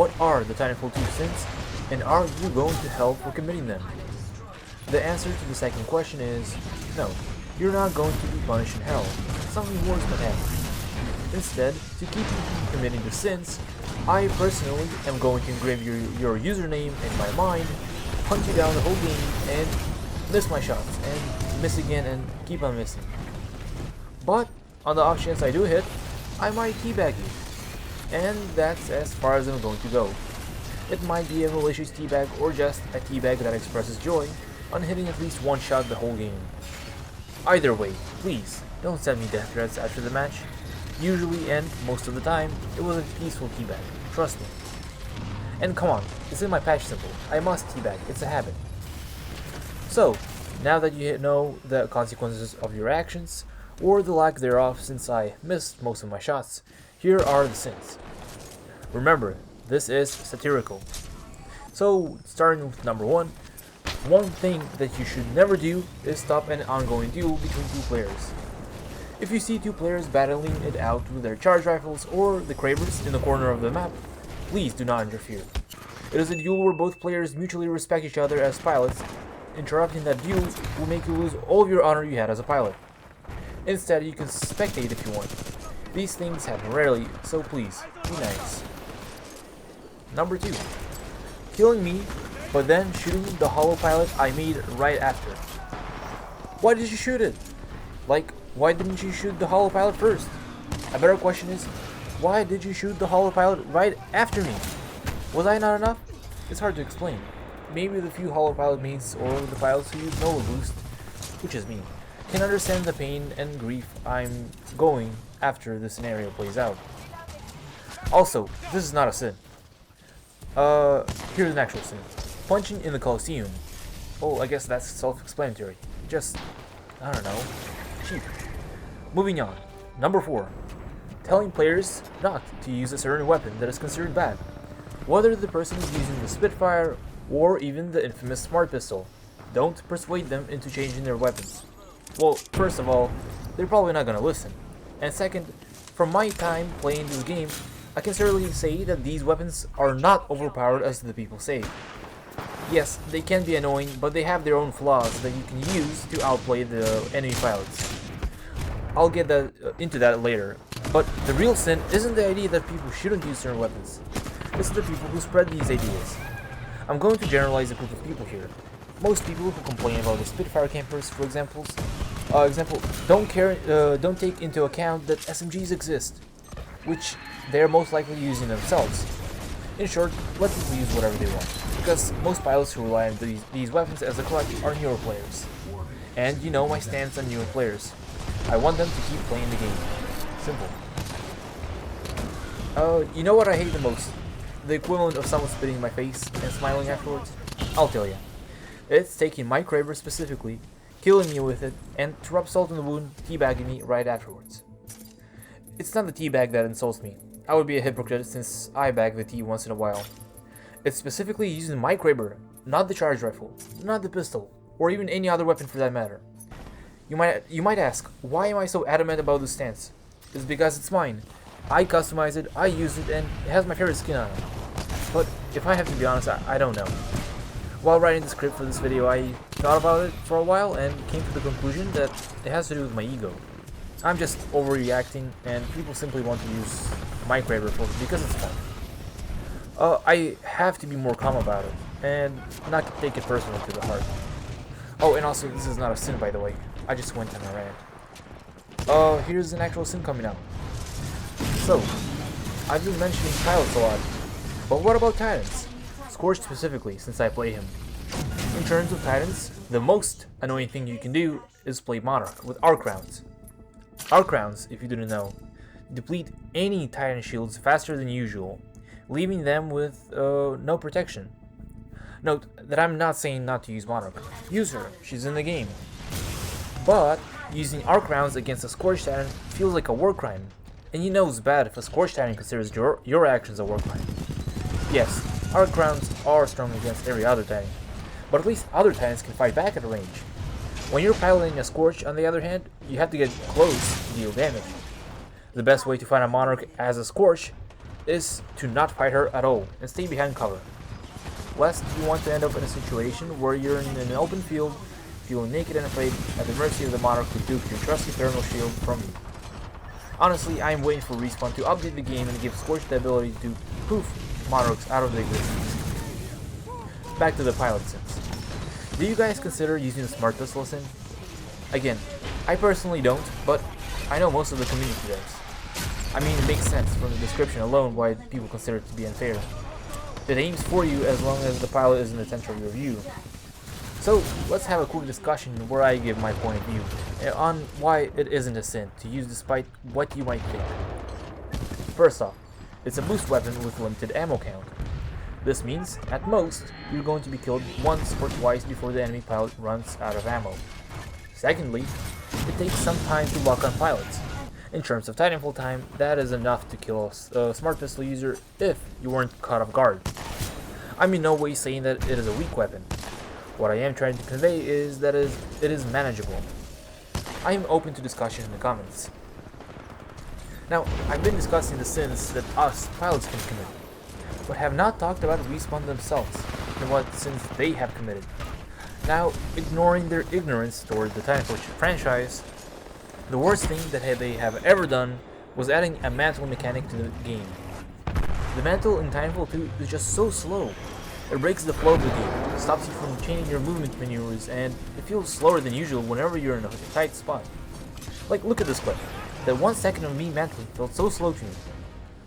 what are the Titanfall 2 sins, and are you going to hell for committing them? The answer to the second question is no, you're not going to be punished in hell. Something worse might happen. Instead, to keep you from committing the sins, I personally am going to engrave your username in my mind, hunt you down the whole game, and miss my shots, and miss again, and keep on missing. But, on the off chance I do hit, I might teabag you. And that's as far as I'm going to go. It might be a malicious teabag or just a teabag that expresses joy on hitting at least one shot the whole game. Either way, please, don't send me death threats after the match. Usually, and most of the time, it was a peaceful teabag, trust me. And come on, it's in my patch symbol, I must teabag, it's a habit. So, now that you know the consequences of your actions, or the lack thereof since I missed most of my shots, here are the sins. Remember, this is satirical. So, starting with number 1, one thing that you should never do is stop an ongoing duel between two players. If you see two players battling it out with their charge rifles or the Kravers in the corner of the map, please do not interfere. It is a duel where both players mutually respect each other as pilots. Interrupting that duel will make you lose all of your honor you had as a pilot. Instead, you can spectate if you want. These things happen rarely, so please, be nice. Number 2. Killing me, but then shooting the holopilot I made right after. Why did you shoot it? Like, why didn't you shoot the holopilot first? A better question is, why did you shoot the holopilot right after me? Was I not enough? It's hard to explain. Maybe the few holopilot mates or the pilots who use Nova Boost, which is me, can understand the pain and grief I'm going after the scenario plays out. Also, this is not a sin. Here's an actual sin. Punching in the coliseum. Oh, I guess that's self-explanatory. Just, I don't know, cheap. Moving on. Number 4. Telling players not to use a certain weapon that is considered bad. Whether the person is using the Spitfire or even the infamous Smart Pistol, don't persuade them into changing their weapons. Well, first of all, they're probably not gonna listen. And second, from my time playing this game, I can certainly say that these weapons are not overpowered as the people say. Yes, they can be annoying, but they have their own flaws that you can use to outplay the enemy pilots. I'll get into that later, but the real sin isn't the idea that people shouldn't use certain weapons. It's the people who spread these ideas. I'm going to generalize a group of people here. Most people who complain about the Spitfire campers, for example, don't take into account that SMGs exist, which they're most likely using themselves. In short, let people use whatever they want, because most pilots who rely on these weapons as a crutch are newer players. And you know my stance on newer players. I want them to keep playing the game. Simple. You know what I hate the most? The equivalent of someone spitting in my face and smiling afterwards? I'll tell ya. It's taking my Kraber specifically, killing me with it, and to rub salt in the wound, teabagging me right afterwards. It's not the teabag that insults me. I would be a hypocrite since I bag the tea once in a while. It's specifically using my Kraber, not the charge rifle, not the pistol, or even any other weapon for that matter. You might ask, why am I so adamant about this stance? It's because it's mine. I customize it, I use it, and it has my favorite skin on it. But if I have to be honest, I don't know. While writing the script for this video, I thought about it for a while and came to the conclusion that it has to do with my ego. I'm just overreacting, and people simply want to use my Kraber because it's fun. I have to be more calm about it, and not take it personally to the heart. Oh, and also, this is not a sin, by the way. I just went on a rant. Here's an actual sin coming out. So, I've been mentioning pilots a lot, but what about Titans? Scorch specifically, since I play him. In terms of Titans, the most annoying thing you can do is play Monarch with arc rounds. Arc rounds, if you didn't know, deplete any Titan shields faster than usual, leaving them with no protection. Note that I'm not saying not to use Monarch. Use her, she's in the game. But using arc rounds against a Scorch Titan feels like a war crime, and you know it's bad if a Scorch Titan considers your actions a war crime. Yes, arc rounds are strong against every other Titan, but at least other Titans can fight back at range. When you're piloting a Scorch, on the other hand, you have to get close to deal damage. The best way to fight a Monarch as a Scorch is to not fight her at all and stay behind cover, lest you want to end up in a situation where you're in an open field, feeling naked and afraid, at the mercy of the Monarch who took your trusty thermal shield from you. Honestly, I am waiting for Respawn to update the game and give Scorch the ability to poof Monarchs out of the existence. Back to the pilot sims. Do you guys consider using the smart pistol sim? Again, I personally don't, but I know most of the community does. I mean, it makes sense from the description alone why people consider it to be unfair. It aims for you as long as the pilot is in the center of your view. So, let's have a quick discussion where I give my point of view on why it isn't a sin to use despite what you might think. First off, it's a boost weapon with limited ammo count. This means, at most, you're going to be killed once or twice before the enemy pilot runs out of ammo. Secondly, it takes some time to lock on pilots. In terms of Titanfall time, that is enough to kill a smart pistol user if you weren't caught off guard. I'm in no way saying that it is a weak weapon. What I am trying to convey is that it is manageable. I am open to discussion in the comments. Now, I've been discussing the sins that us pilots can commit, but have not talked about Respawn themselves and what sins they have committed. Now, ignoring their ignorance toward the Titanfall franchise, the worst thing that they have ever done was adding a mantle mechanic to the game. The mantle in Titanfall 2 is just so slow. It breaks the flow of the game, stops you from changing your movement maneuvers, and it feels slower than usual whenever you're in a tight spot. Like, look at this clip. That 1 second of me mantling felt so slow to me.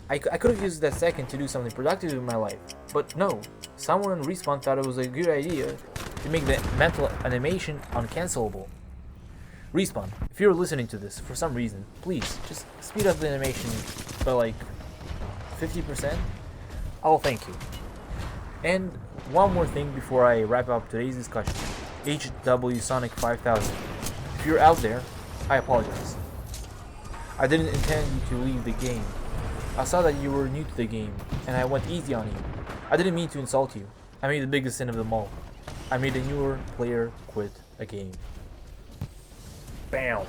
I could have used that second to do something productive in my life, but no. Someone in Respawn thought it was a good idea to make the mantle animation uncancelable. Respawn, if you're listening to this for some reason, please just speed up the animation by like 50%. I'll thank you. And one more thing before I wrap up today's discussion. HW Sonic 5000. If you're out there, I apologize. I didn't intend you to leave the game. I saw that you were new to the game, and I went easy on you. I didn't mean to insult you. I made the biggest sin of them all. I made a newer player quit a game. Bam!